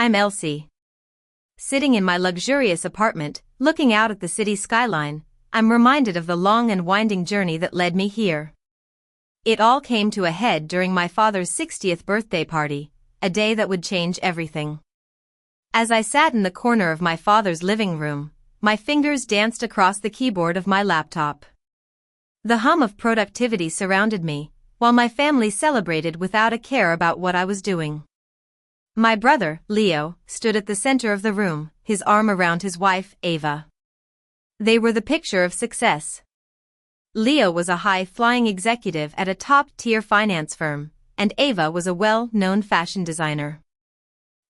I'm Elsie. Sitting in my luxurious apartment, looking out at the city skyline, I'm reminded of the long and winding journey that led me here. It all came to a head during my father's 60th birthday party, a day that would change everything. As I sat in the corner of my father's living room, my fingers danced across the keyboard of my laptop. The hum of productivity surrounded me, while my family celebrated without a care about what I was doing. My brother, Leo, stood at the center of the room, his arm around his wife, Ava. They were the picture of success. Leo was a high-flying executive at a top-tier finance firm, and Ava was a well-known fashion designer.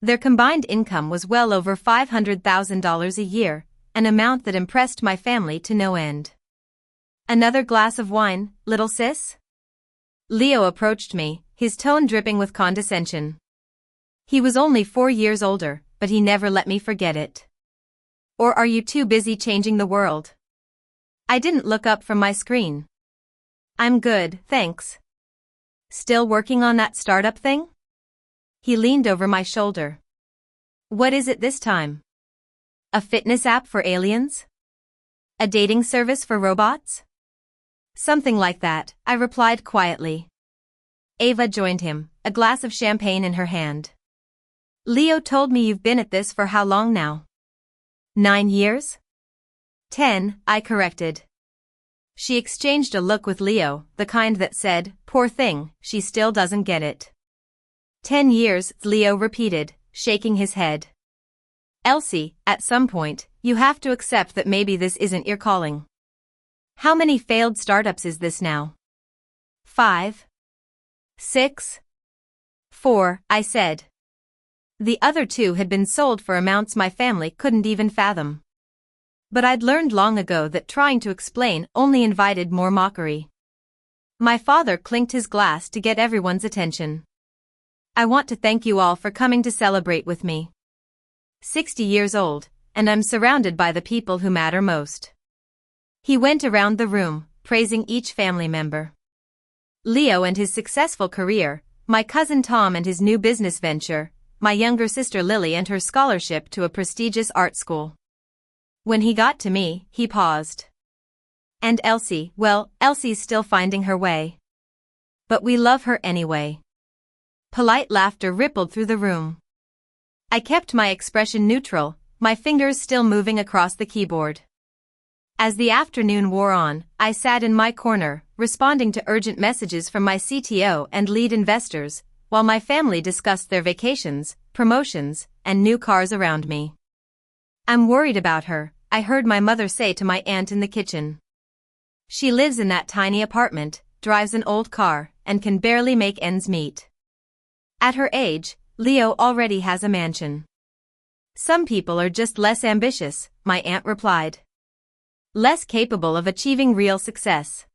Their combined income was well over $500,000 a year, an amount that impressed my family to no end. "Another glass of wine, little sis?" Leo approached me, his tone dripping with condescension. He was only 4 years older, but he never let me forget it. "Or are you too busy changing the world?" I didn't look up from my screen. "I'm good, thanks." "Still working on that startup thing?" He leaned over my shoulder. "What is it this time? A fitness app for aliens? A dating service for robots?" "Something like that," I replied quietly. Ava joined him, a glass of champagne in her hand. "Leo told me you've been at this for how long now?" 9 years? 10, I corrected. She exchanged a look with Leo, the kind that said, "Poor thing, she still doesn't get it." 10 years, Leo repeated, shaking his head. "Elsie, at some point, you have to accept that maybe this isn't your calling." "How many failed startups is this now?" 5. 6. 4, I said. The other 2 had been sold for amounts my family couldn't even fathom. But I'd learned long ago that trying to explain only invited more mockery. My father clinked his glass to get everyone's attention. "I want to thank you all for coming to celebrate with me. 60 years old, and I'm surrounded by the people who matter most." He went around the room, praising each family member. Leo and his successful career, my cousin Tom and his new business venture, my younger sister Lily and her scholarship to a prestigious art school. When he got to me, he paused. "And Elsie, well, Elsie's still finding her way. But we love her anyway." Polite laughter rippled through the room. I kept my expression neutral, my fingers still moving across the keyboard. As the afternoon wore on, I sat in my corner, responding to urgent messages from my CTO and lead investors, while my family discussed their vacations, promotions, and new cars around me. "I'm worried about her," I heard my mother say to my aunt in the kitchen. "She lives in that tiny apartment, drives an old car, and can barely make ends meet." At her age, Leo already has a mansion. "Some people are just less ambitious," my aunt replied. "Less capable of achieving real success."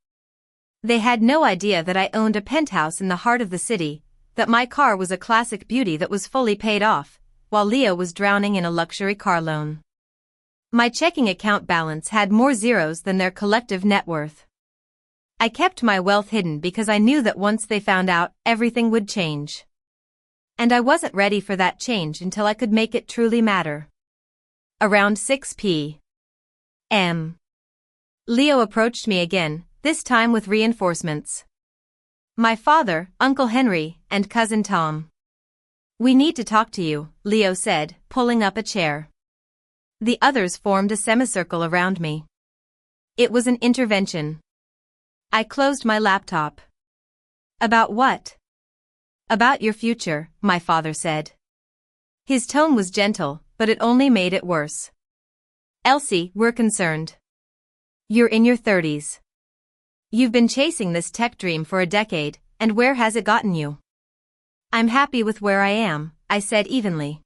They had no idea that I owned a penthouse in the heart of the city, that my car was a classic beauty that was fully paid off, while Leo was drowning in a luxury car loan. My checking account balance had more zeros than their collective net worth. I kept my wealth hidden because I knew that once they found out, everything would change. And I wasn't ready for that change until I could make it truly matter. Around 6 p.m. Leo approached me again, this time with reinforcements. "My father, Uncle Henry, and cousin Tom. We need to talk to you," Leo said, pulling up a chair. The others formed a semicircle around me. It was an intervention. I closed my laptop. "About what?" "About your future," my father said. His tone was gentle, but it only made it worse. "Elsie, we're concerned. You're in your 30s. You've been chasing this tech dream for a decade, and where has it gotten you?" "I'm happy with where I am," I said evenly.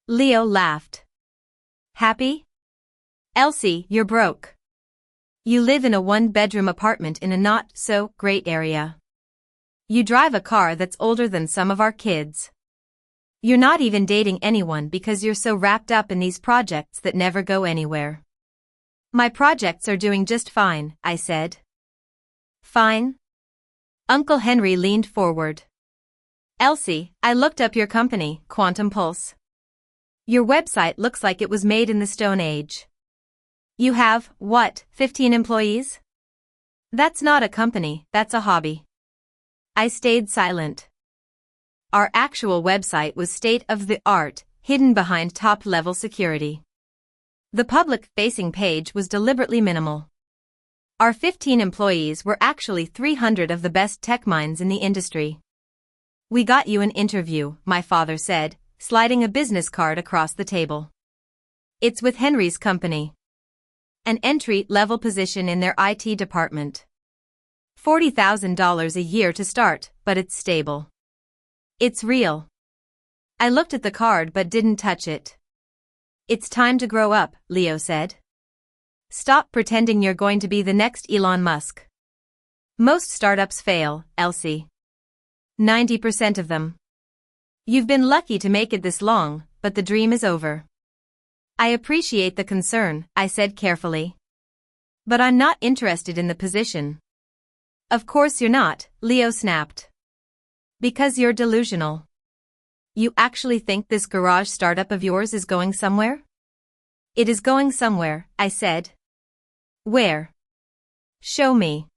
Leo laughed. "Happy? Elsie, you're broke. You live in a 1-bedroom apartment in a not-so-great area. You drive a car that's older than some of our kids. You're not even dating anyone because you're so wrapped up in these projects that never go anywhere." "My projects are doing just fine," I said. "Fine?" Uncle Henry leaned forward. "Elsie, I looked up your company, Quantum Pulse. Your website looks like it was made in the Stone Age. You have, what, 15 employees? That's not a company, that's a hobby. I stayed silent. Our actual website was state-of-the-art, hidden behind top-level security. The public-facing page was deliberately minimal. Our 15 employees were actually 300 of the best tech minds in the industry. We got you an interview, my father said, sliding a business card across the table. It's with Henry's company. An entry-level position in their IT department. $40,000 a year to start, but it's stable. It's real. I looked at the card but didn't touch it. It's time to grow up, Leo said. Stop pretending you're going to be the next Elon Musk. Most startups fail, Elsie. 90% of them. You've been lucky to make it this long, but the dream is over. I appreciate the concern, I said carefully. But I'm not interested in the position. Of course you're not, Leo snapped. Because you're delusional. You actually think this garage startup of yours is going somewhere? It is going somewhere, I said. Where? Show me.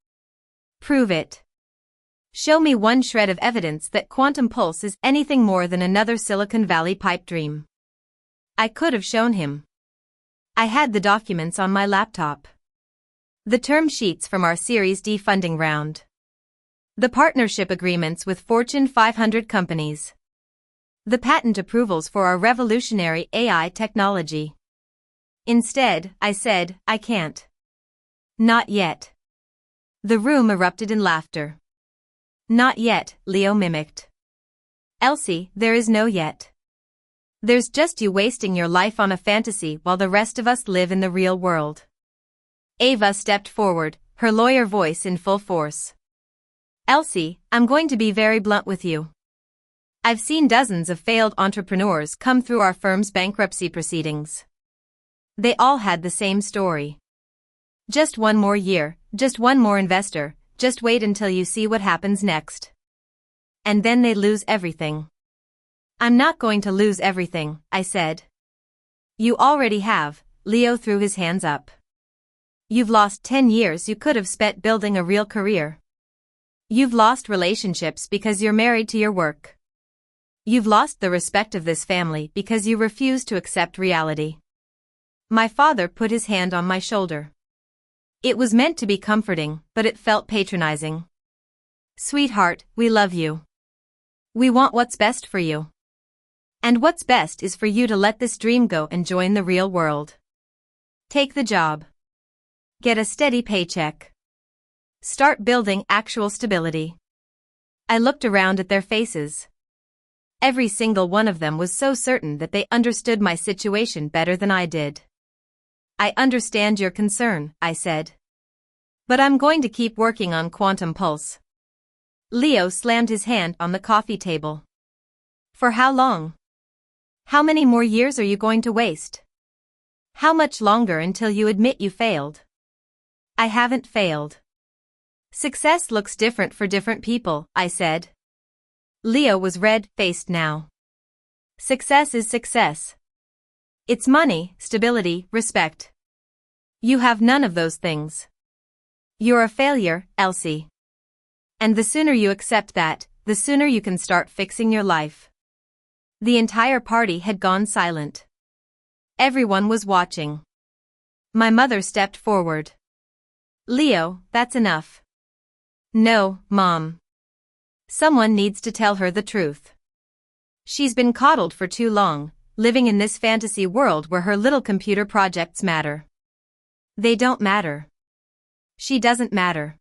Prove it. Show me one shred of evidence that Quantum Pulse is anything more than another Silicon Valley pipe dream. I could have shown him. I had the documents on my laptop. The term sheets from our Series D funding round. The partnership agreements with Fortune 500 companies. The patent approvals for our revolutionary AI technology. Instead, I said, I can't. Not yet. The room erupted in laughter. Not yet, Leo mimicked. Elsie, there is no yet. There's just you wasting your life on a fantasy while the rest of us live in the real world. Ava stepped forward, her lawyer voice in full force. Elsie, I'm going to be very blunt with you. I've seen dozens of failed entrepreneurs come through our firm's bankruptcy proceedings. They all had the same story. Just one more year, just one more investor, just wait until you see what happens next. And then they lose everything. I'm not going to lose everything, I said. You already have, Leo threw his hands up. You've lost 10 years you could have spent building a real career. You've lost relationships because you're married to your work. You've lost the respect of this family because you refuse to accept reality. My father put his hand on my shoulder. It was meant to be comforting, but it felt patronizing. Sweetheart, we love you. We want what's best for you. And what's best is for you to let this dream go and join the real world. Take the job. Get a steady paycheck. Start building actual stability. I looked around at their faces. Every single one of them was so certain that they understood my situation better than I did. I understand your concern, I said. But I'm going to keep working on Quantum Pulse. Leo slammed his hand on the coffee table. For how long? How many more years are you going to waste? How much longer until you admit you failed? I haven't failed. Success looks different for different people, I said. Leo was red-faced now. Success is success. It's money, stability, respect. You have none of those things. You're a failure, Elsie. And the sooner you accept that, the sooner you can start fixing your life. The entire party had gone silent. Everyone was watching. My mother stepped forward. Leo, that's enough. No, Mom. Someone needs to tell her the truth. She's been coddled for too long, living in this fantasy world where her little computer projects matter. They don't matter. She doesn't matter.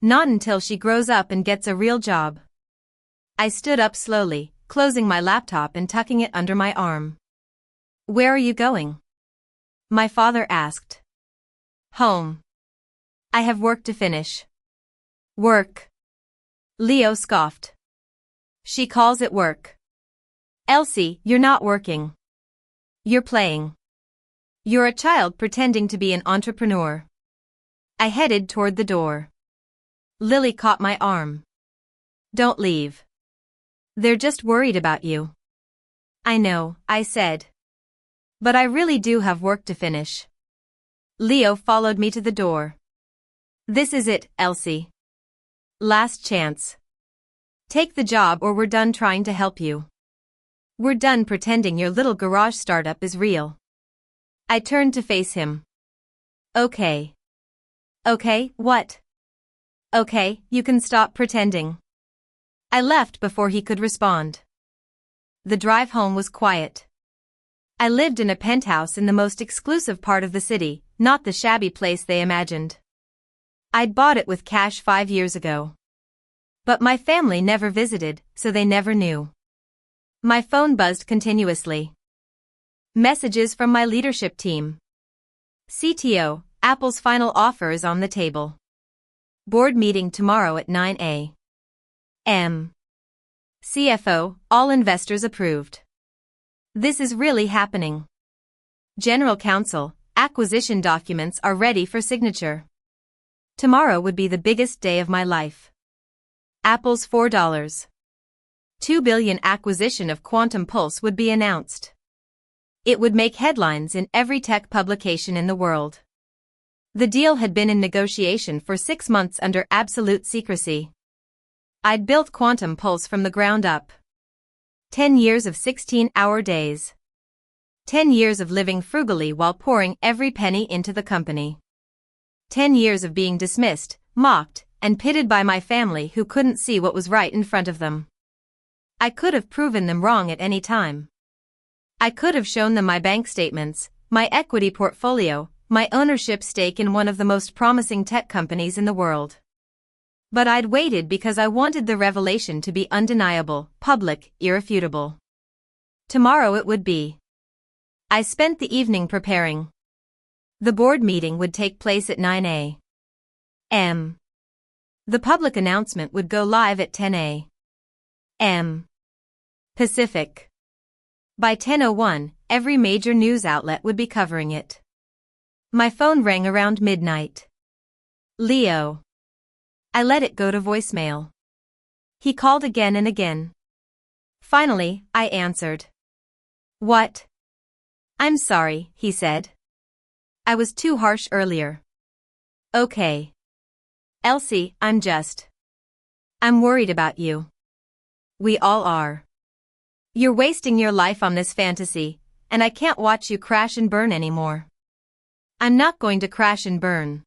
Not until she grows up and gets a real job. I stood up slowly, closing my laptop and tucking it under my arm. Where are you going? My father asked. Home. I have work to finish. Work. Leo scoffed. She calls it work. Elsie, you're not working. You're playing. You're a child pretending to be an entrepreneur. I headed toward the door. Lily caught my arm. Don't leave. They're just worried about you. I know, I said. But I really do have work to finish. Leo followed me to the door. This is it, Elsie. Last chance. Take the job or we're done trying to help you. We're done pretending your little garage startup is real. I turned to face him. Okay. Okay, what? Okay, you can stop pretending. I left before he could respond. The drive home was quiet. I lived in a penthouse in the most exclusive part of the city, not the shabby place they imagined. I'd bought it with cash 5 years ago. But my family never visited, so they never knew. My phone buzzed continuously. Messages from my leadership team. CTO, Apple's final offer is on the table. Board meeting tomorrow at 9 a.m. CFO, all investors approved. This is really happening. General counsel, acquisition documents are ready for signature. Tomorrow would be the biggest day of my life. Apple's $4.2 billion acquisition of Quantum Pulse would be announced. It would make headlines in every tech publication in the world. The deal had been in negotiation for 6 months under absolute secrecy. I'd built Quantum Pulse from the ground up. 10 years of 16-hour days. 10 years of living frugally while pouring every penny into the company. 10 years of being dismissed, mocked, and pitted by my family who couldn't see what was right in front of them. I could have proven them wrong at any time. I could have shown them my bank statements, my equity portfolio, my ownership stake in one of the most promising tech companies in the world. But I'd waited because I wanted the revelation to be undeniable, public, irrefutable. Tomorrow it would be. I spent the evening preparing. The board meeting would take place at 9 a.m. The public announcement would go live at 10 a.m. Pacific. By 10:01, every major news outlet would be covering it. My phone rang around midnight. Leo. I let it go to voicemail. He called again and again. Finally, I answered. What? I'm sorry, he said. I was too harsh earlier. Okay. Elsie, I'm worried about you. We all are. You're wasting your life on this fantasy, and I can't watch you crash and burn anymore. I'm not going to crash and burn.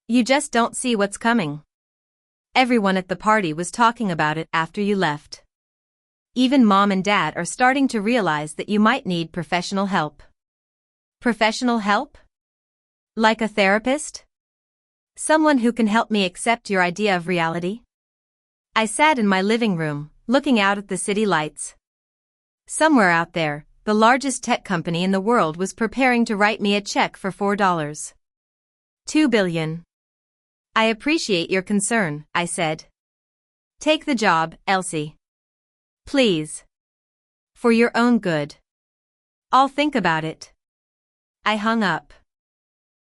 You just don't see what's coming. Everyone at the party was talking about it after you left. Even Mom and Dad are starting to realize that you might need professional help. Professional help? Like a therapist? Someone who can help me accept your idea of reality? I sat in my living room, looking out at the city lights. Somewhere out there, the largest tech company in the world was preparing to write me a check for $4.2 billion. I appreciate your concern, I said. Take the job, Elsie. Please. For your own good. I'll think about it. I hung up.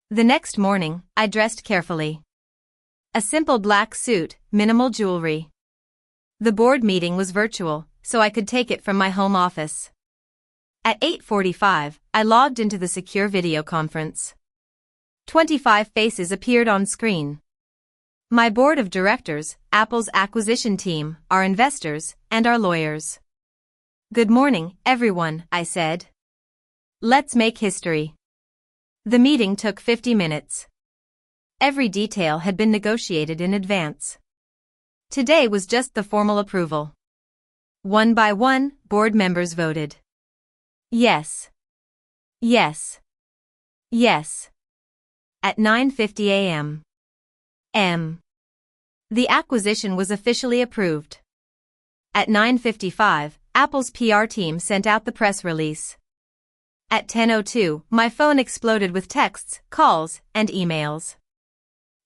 The next morning, I dressed carefully. A simple black suit, minimal jewelry. The board meeting was virtual, so I could take it from my home office. At 8:45, I logged into the secure video conference. 25 faces appeared on screen. My board of directors, Apple's acquisition team, our investors, and our lawyers. Good morning, everyone, I said. Let's make history. The meeting took 50 minutes. Every detail had been negotiated in advance. Today was just the formal approval. One by one, board members voted. Yes. Yes. Yes. At 9:50 a.m. The acquisition was officially approved. At 9:55, Apple's PR team sent out the press release. At 10:02, my phone exploded with texts, calls, and emails.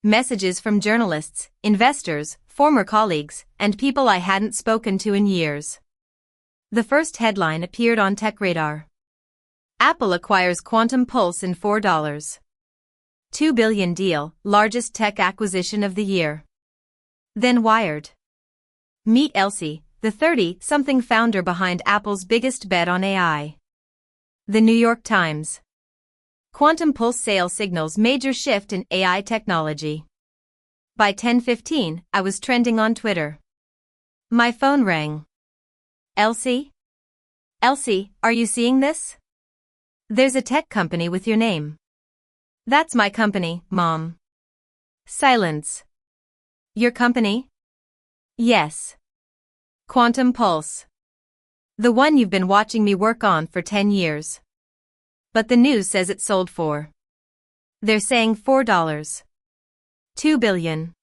Messages from journalists, investors, former colleagues, and people I hadn't spoken to in years. The first headline appeared on TechRadar. Apple acquires Quantum Pulse in $4.2 billion deal, largest tech acquisition of the year. Then Wired. Meet Elsie, the 30-something founder behind Apple's biggest bet on AI. The New York Times. Quantum pulse sale signals major shift in AI technology. By 10:15, I was trending on Twitter. My phone rang. Elsie? Elsie, are you seeing this? There's a tech company with your name. That's my company, Mom. Silence. Your company? Yes. Quantum Pulse. The one you've been watching me work on for 10 years. But the news says it sold for. They're saying $4. 2 billion.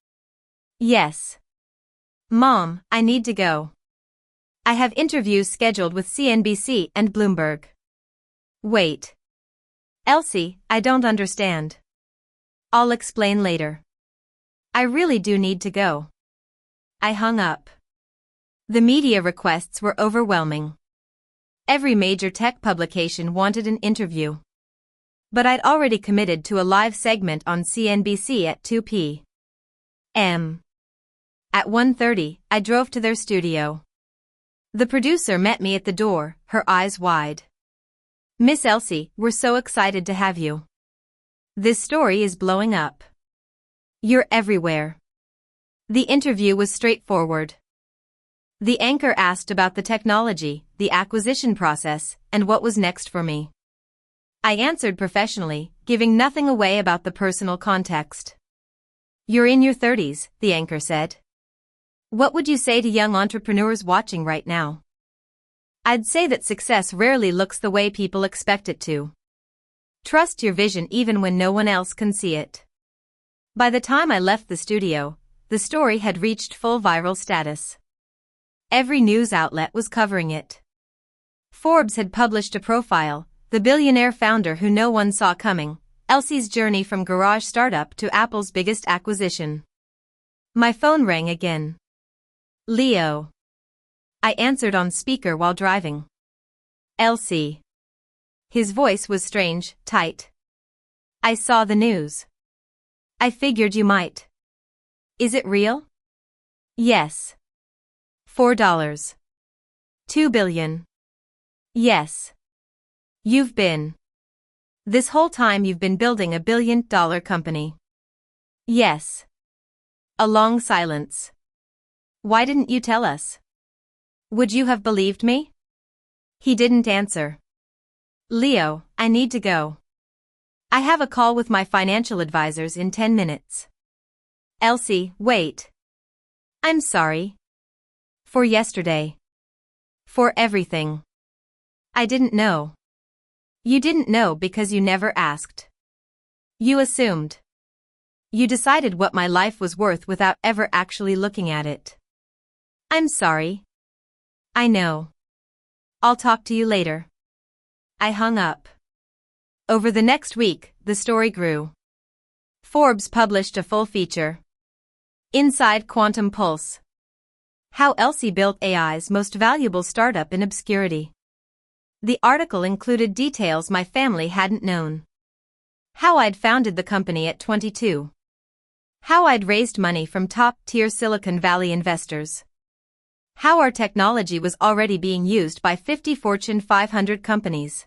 Yes. Mom, I need to go. I have interviews scheduled with CNBC and Bloomberg. Wait. Elsie, I don't understand. I'll explain later. I really do need to go. I hung up. The media requests were overwhelming. Every major tech publication wanted an interview. But I'd already committed to a live segment on CNBC at 2 p.m. At 1:30, I drove to their studio. The producer met me at the door, her eyes wide. Miss Elsie, we're so excited to have you. This story is blowing up. You're everywhere. The interview was straightforward. The anchor asked about the technology, the acquisition process, and what was next for me. I answered professionally, giving nothing away about the personal context. You're in your 30s, the anchor said. What would you say to young entrepreneurs watching right now? I'd say that success rarely looks the way people expect it to. Trust your vision even when no one else can see it. By the time I left the studio, the story had reached full viral status. Every news outlet was covering it. Forbes had published a profile, the billionaire founder who no one saw coming, Elsie's journey from garage startup to Apple's biggest acquisition. My phone rang again. Leo. I answered on speaker while driving. Elsie. His voice was strange, tight. I saw the news. I figured you might. Is it real? Yes. $4. 2 billion. Yes. You've been. This whole time you've been building a billion-dollar company. Yes. A long silence. Why didn't you tell us? Would you have believed me? He didn't answer. Leo, I need to go. I have a call with my financial advisors in 10 minutes. Elsie, wait. I'm sorry. For yesterday. For everything. I didn't know. You didn't know because you never asked. You assumed. You decided what my life was worth without ever actually looking at it. I'm sorry. I know. I'll talk to you later. I hung up. Over the next week, the story grew. Forbes published a full feature. Inside Quantum Pulse. How Elsie built AI's most valuable startup in obscurity. The article included details my family hadn't known. How I'd founded the company at 22. How I'd raised money from top-tier Silicon Valley investors. How our technology was already being used by 50 Fortune 500 companies.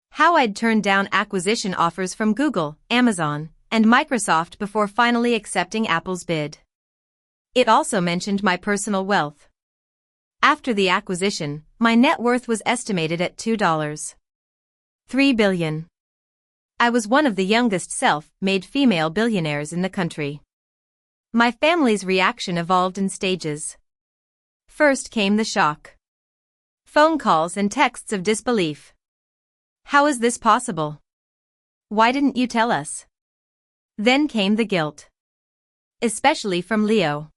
How I'd turned down acquisition offers from Google, Amazon, and Microsoft before finally accepting Apple's bid. It also mentioned my personal wealth. After the acquisition, my net worth was estimated at $2.3 billion. I was one of the youngest self-made female billionaires in the country. My family's reaction evolved in stages. First came the shock. Phone calls and texts of disbelief. How is this possible? Why didn't you tell us? Then came the guilt. Especially from Leo.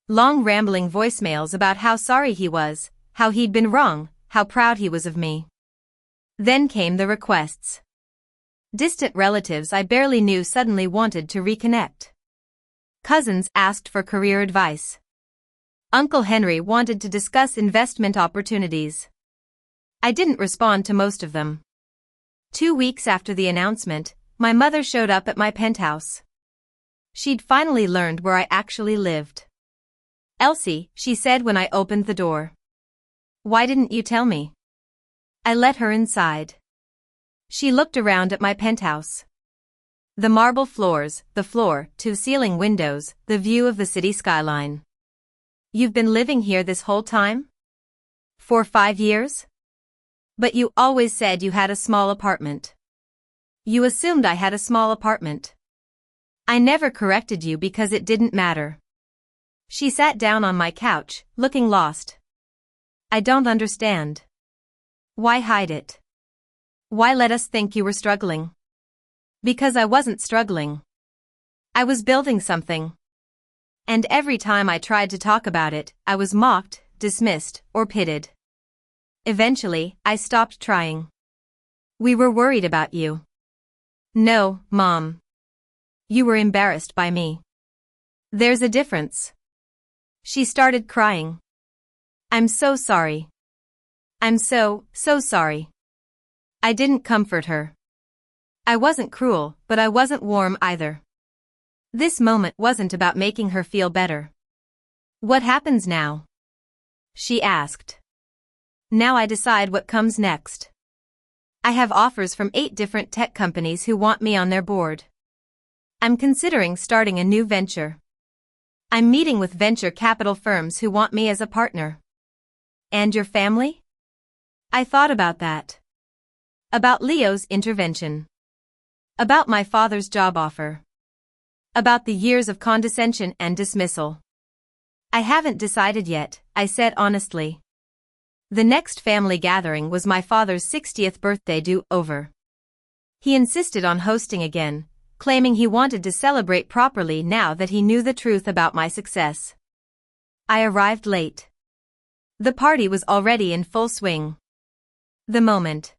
Long rambling voicemails about how sorry he was, how he'd been wrong, how proud he was of me. Then came the requests. Distant relatives I barely knew suddenly wanted to reconnect. Cousins asked for career advice. Uncle Henry wanted to discuss investment opportunities. I didn't respond to most of them. 2 weeks after the announcement, my mother showed up at my penthouse. She'd finally learned where I actually lived. Elsie, she said when I opened the door. Why didn't you tell me? I let her inside. She looked around at my penthouse. The marble floors, the floor-to-ceiling windows, the view of the city skyline. You've been living here this whole time? For 5 years? But you always said you had a small apartment. You assumed I had a small apartment. I never corrected you because it didn't matter. She sat down on my couch, looking lost. I don't understand. Why hide it? Why let us think you were struggling? Because I wasn't struggling. I was building something. And every time I tried to talk about it, I was mocked, dismissed, or pitted. Eventually, I stopped trying. We were worried about you. No, Mom. You were embarrassed by me. There's a difference. She started crying. I'm so sorry. I'm so sorry. I didn't comfort her. I wasn't cruel, but I wasn't warm either. This moment wasn't about making her feel better. What happens now? She asked. Now I decide what comes next. I have offers from 8 different tech companies who want me on their board. I'm considering starting a new venture. I'm meeting with venture capital firms who want me as a partner. And your family? I thought about that. About Leo's intervention. About my father's job offer. About the years of condescension and dismissal. I haven't decided yet, I said honestly. The next family gathering was my father's 60th birthday do-over. He insisted on hosting again, claiming he wanted to celebrate properly now that he knew the truth about my success. I arrived late. The party was already in full swing. The moment.